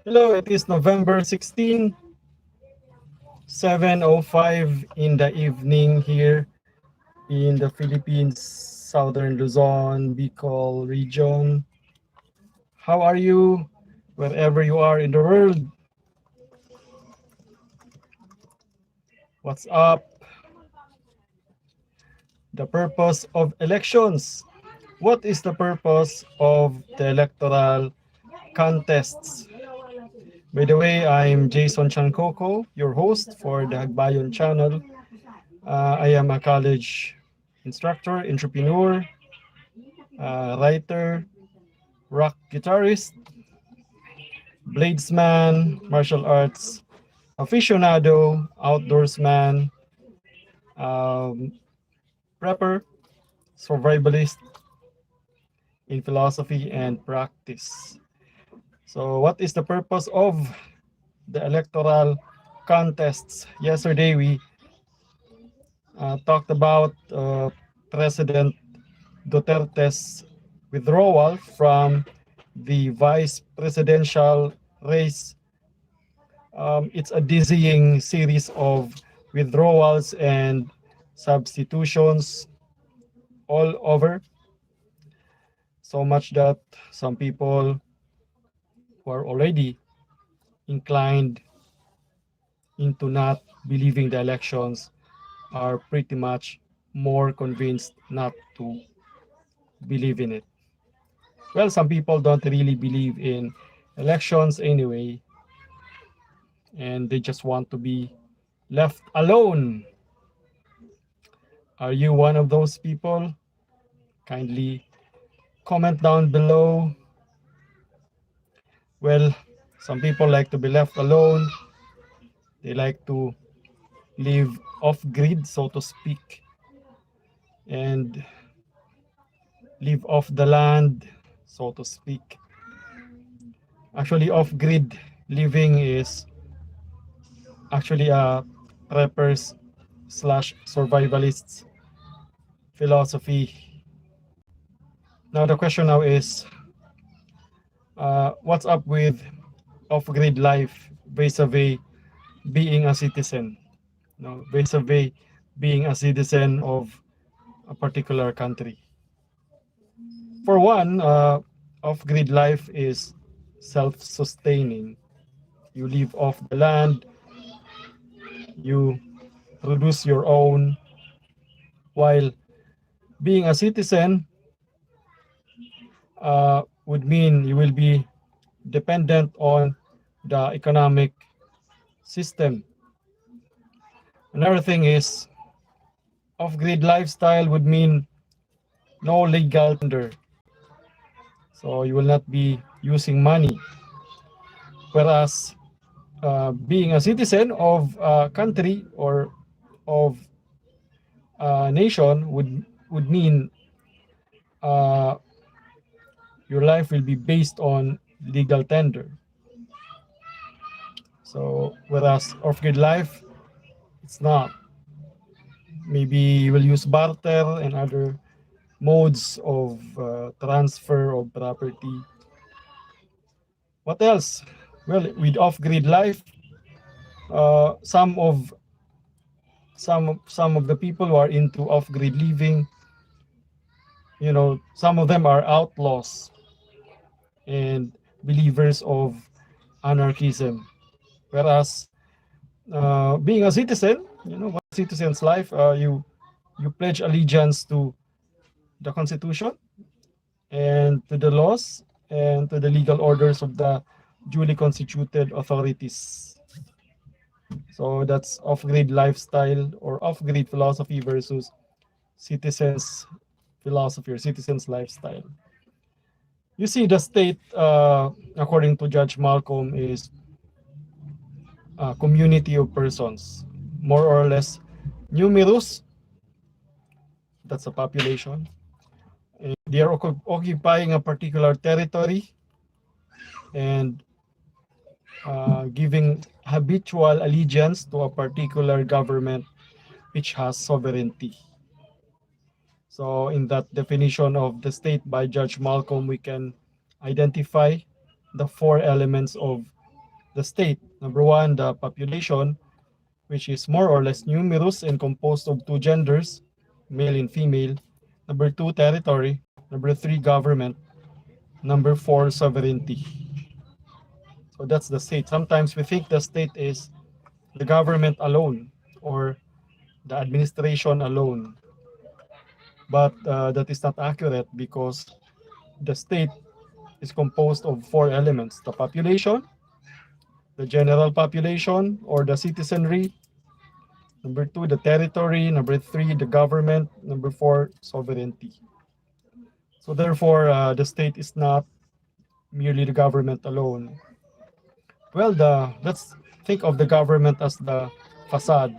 Hello, it is November 16, 7:05 in the evening here in the Philippines, Southern Luzon, Bicol region. How are you wherever you are in the world? What's up? The purpose of elections. What is the purpose of the electoral contests? By the way, I'm Jason Chancoco, your host for the Hagbayon Channel. I am a college instructor, entrepreneur, writer, rock guitarist, bladesman, martial arts aficionado, outdoorsman, um, prepper, survivalist in philosophy and practice. So, what is the purpose of the electoral contests? Yesterday, we talked about President Duterte's withdrawal from the vice presidential race. It's a dizzying series of withdrawals and substitutions all over. So much that some people who are already inclined into not believing the elections are pretty much more convinced not to believe in it. Well, some people don't really believe in elections anyway, and they just want to be left alone. Are you one of those people? Kindly comment down below. Well, some people like to be left alone. They like to live off grid, so to speak, and live off the land, so to speak. Actually, off grid living is actually a preppers slash survivalists philosophy. Now, the question now is what's up with off grid life vis-a-vis being a citizen? No, vis-a-vis being a citizen of a particular country. For one, off-grid life is self-sustaining. You live off the land, you produce your own, while being a citizen would mean you will be dependent on the economic system. Another thing is off-grid lifestyle would mean no legal tender. So you will not be using money. Whereas being a citizen of a country or of a nation would mean uh, your life will be based on legal tender. So whereas off-grid life, it's not. Maybe you will use barter and other modes of transfer of property. What else? Well, with off-grid life, some of the people who are into off-grid living, some of them are outlaws and believers of anarchism. Whereas being a citizen, what citizen's life, you pledge allegiance to the Constitution and to the laws and to the legal orders of the duly constituted authorities. So that's off-grid lifestyle or off-grid philosophy versus citizens philosophy or citizens lifestyle. You see, the state, according to Judge Malcolm, is a community of persons, more or less numerous. That's a population. And they are occupying a particular territory and giving habitual allegiance to a particular government which has sovereignty. So in that definition of the state by Judge Malcolm, we can identify the four elements of the state. Number one, the population, which is more or less numerous and composed of two genders, male and female. Number two, territory. Number three, government. Number four, sovereignty. So that's the state. Sometimes we think the state is the government alone or the administration alone. But that is not accurate because the state is composed of four elements: the population, the general population or the citizenry. Number two, the territory. Number three, the government. Number four, sovereignty. So therefore, the state is not merely the government alone. Well, let's think of the government as the facade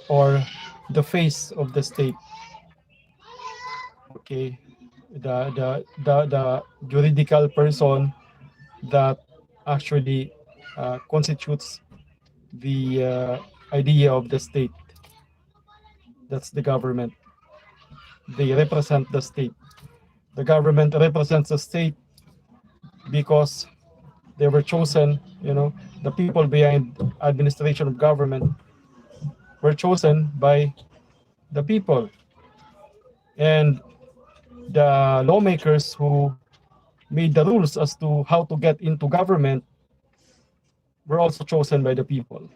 or the face of the state. Okay, the juridical person that actually constitutes the idea of the state. That's the government. They represent the state. The government represents the state because they were chosen, the people behind administration of government were chosen by the people. And the lawmakers who made the rules as to how to get into government were also chosen by the people.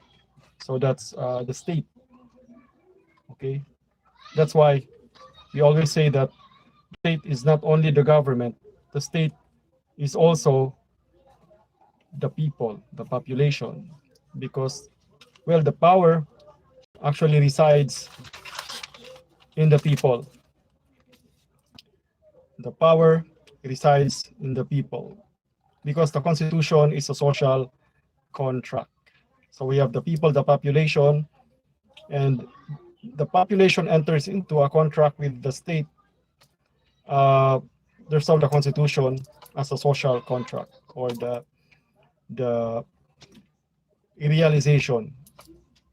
So that's the state. Okay, that's why we always say that the state is not only the government, the state is also the people, the population, because, well, the power actually resides in the people. The power resides in the people because the Constitution is a social contract. So we have the people, the population, and the population enters into a contract with the state. There's the Constitution as a social contract, or the realization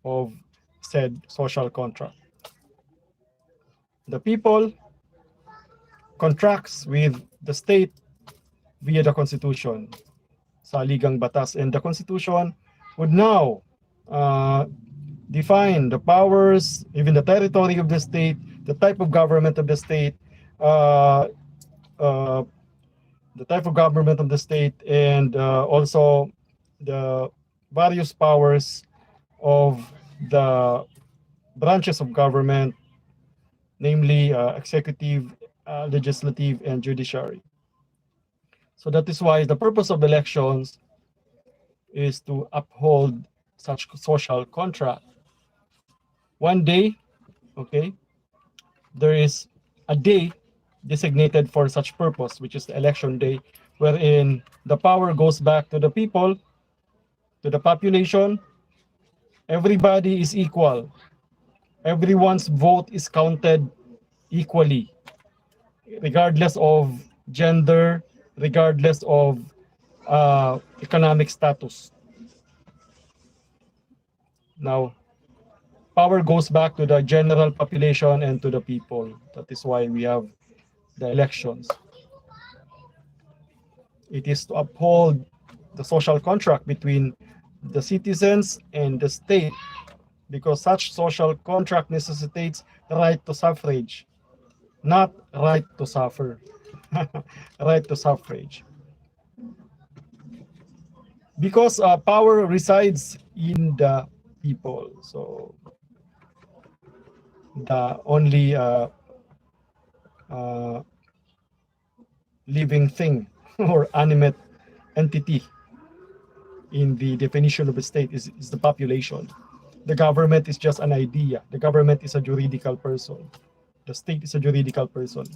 of said social contract. The people contracts with the state via the Constitution, saligang batas, and the Constitution would now define the powers, even the territory of the state, the type of government of the state, and also the various powers of the branches of government, namely executive, legislative, and judiciary. So that is why the purpose of elections is to uphold such social contract. One day, okay, there is a day designated for such purpose, which is the election day, wherein the power goes back to the people, to the population. Everybody is equal. Everyone's vote is counted equally, regardless of gender, regardless of economic status. Now, power goes back to the general population and to the people. That is why we have the elections. It is to uphold the social contract between the citizens and the state, because such social contract necessitates the right to suffrage, not right to suffer. Right to suffrage. Because power resides in the people. So the only living thing or animate entity in the definition of a state is the population. The government is just an idea. The government is a juridical person. The state is a juridical person.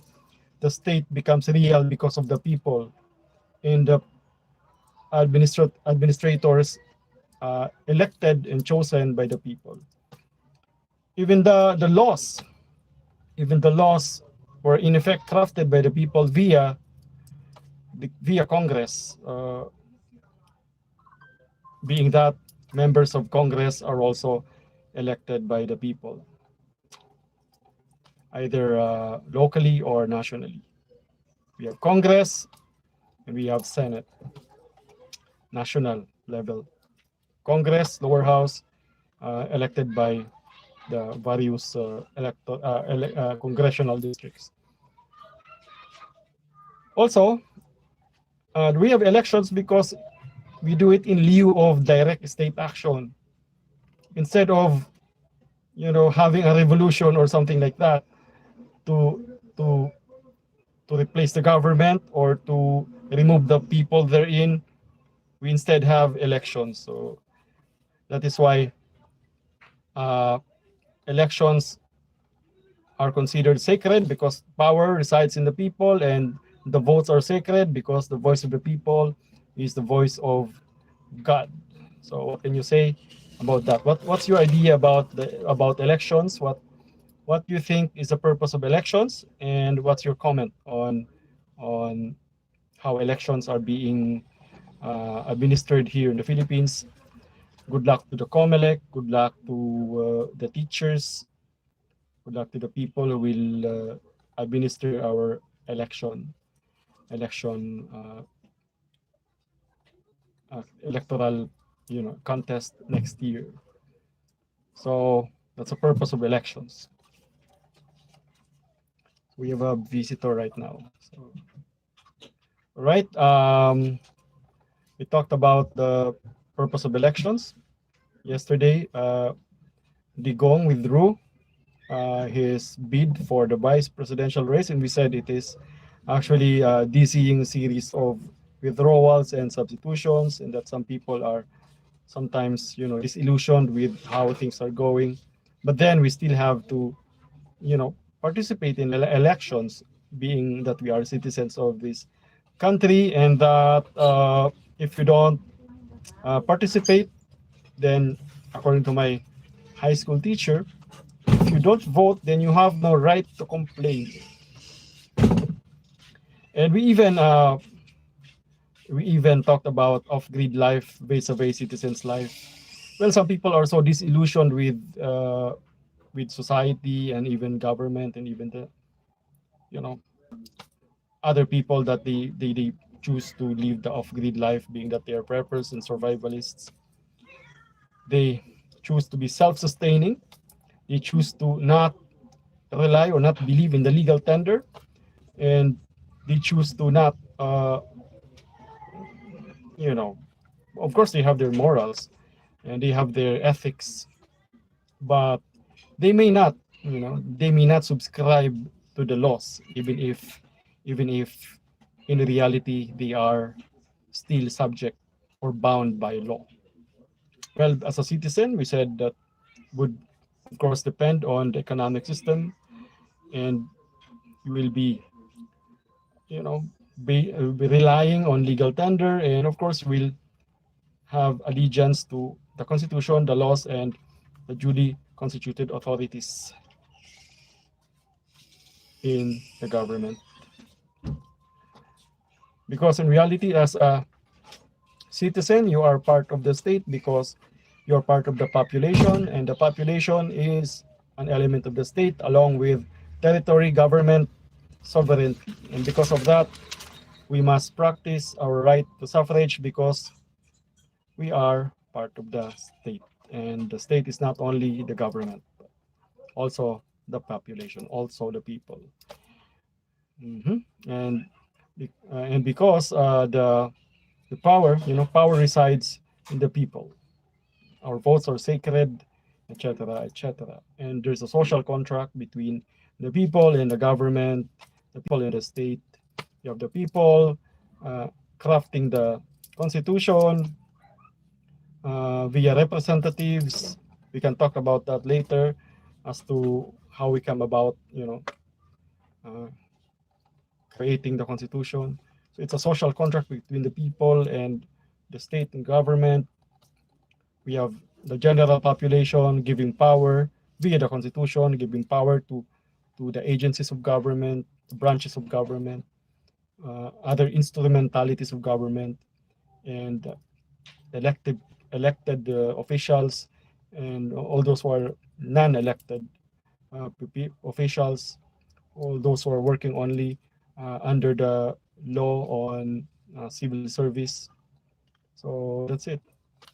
The state becomes real because of the people and the administrators elected and chosen by the people. Even the laws were in effect crafted by the people via Congress, being that members of Congress are also elected by the people, either locally or nationally. We have Congress and we have Senate, national level. Congress, lower house, elected by the various congressional districts. Also, we have elections because we do it in lieu of direct state action. Instead of having a revolution or something like that to to to replace the government or to remove the people therein, we instead have elections. So that is why uh, elections are considered sacred, because power resides in the people, and the votes are sacred because the voice of the people is the voice of God. So what can you say about that? What's your idea about elections? What do you think is the purpose of elections, and what's your comment on how elections are being administered here in the Philippines? Good luck to the COMELEC. Good luck to the teachers. Good luck to the people who will administer our election electoral contest next year. So that's the purpose of elections. We have a visitor right now. So, all right. We talked about the purpose of elections. Yesterday, Digong withdrew his bid for the vice presidential race, and we said it is actually a dizzying series of withdrawals and substitutions, and that some people are sometimes disillusioned with how things are going. But then we still have to participate in elections, being that we are citizens of this country, and that if you don't participate, then according to my high school teacher, if you don't vote, then you have no right to complain. And we even talked about off-grid life vis-a-vis citizens' life. Well, some people are so disillusioned with society and even government and even the other people that they choose to live the off-grid life, being that they are preppers and survivalists. They choose to be self-sustaining. They choose to not rely or not believe in the legal tender, and they choose to not of course they have their morals and they have their ethics, but they may not subscribe to the laws, even if in reality they are still subject or bound by law. Well, as a citizen, we said that would of course depend on the economic system, and you will be be relying on legal tender, and of course will have allegiance to the constitution, the laws, and the duly constituted authorities in the government. Because in reality, as a citizen, you are part of the state because you're part of the population, and the population is an element of the state along with territory, government, sovereignty. And because of that, we must practice our right to suffrage because we are part of the state. And the state is not only the government, but also the population, also the people. And because the power resides in the people. Our votes are sacred, etc., etc. And there's a social contract between the people and the government, the people and the state. You have the people crafting the constitution via representatives. We can talk about that later as to how we come about, creating the constitution. So it's a social contract between the people and the state and government. We have the general population giving power via the constitution, giving power to the agencies of government, the branches of government, other instrumentalities of government, and elected officials, and all those who are non-elected officials, all those who are working only under the law on civil service. So that's it.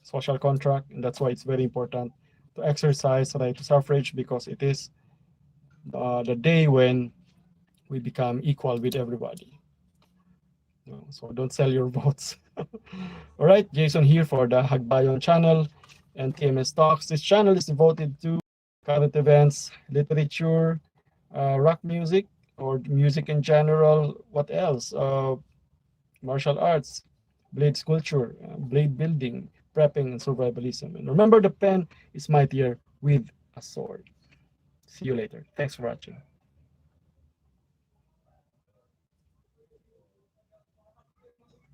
social contract, and that's why it's very important to exercise right to suffrage, because it is the day when we become equal with everybody. So don't sell your votes. All right, Jason here for the Hagbayon Channel and TMS Talks. This channel is devoted to current events, literature, rock music, or music in general. What else? Martial arts, blade sculpture, blade building, prepping, and survivalism. And remember, the pen is mightier with a sword. See you later. Thanks for watching.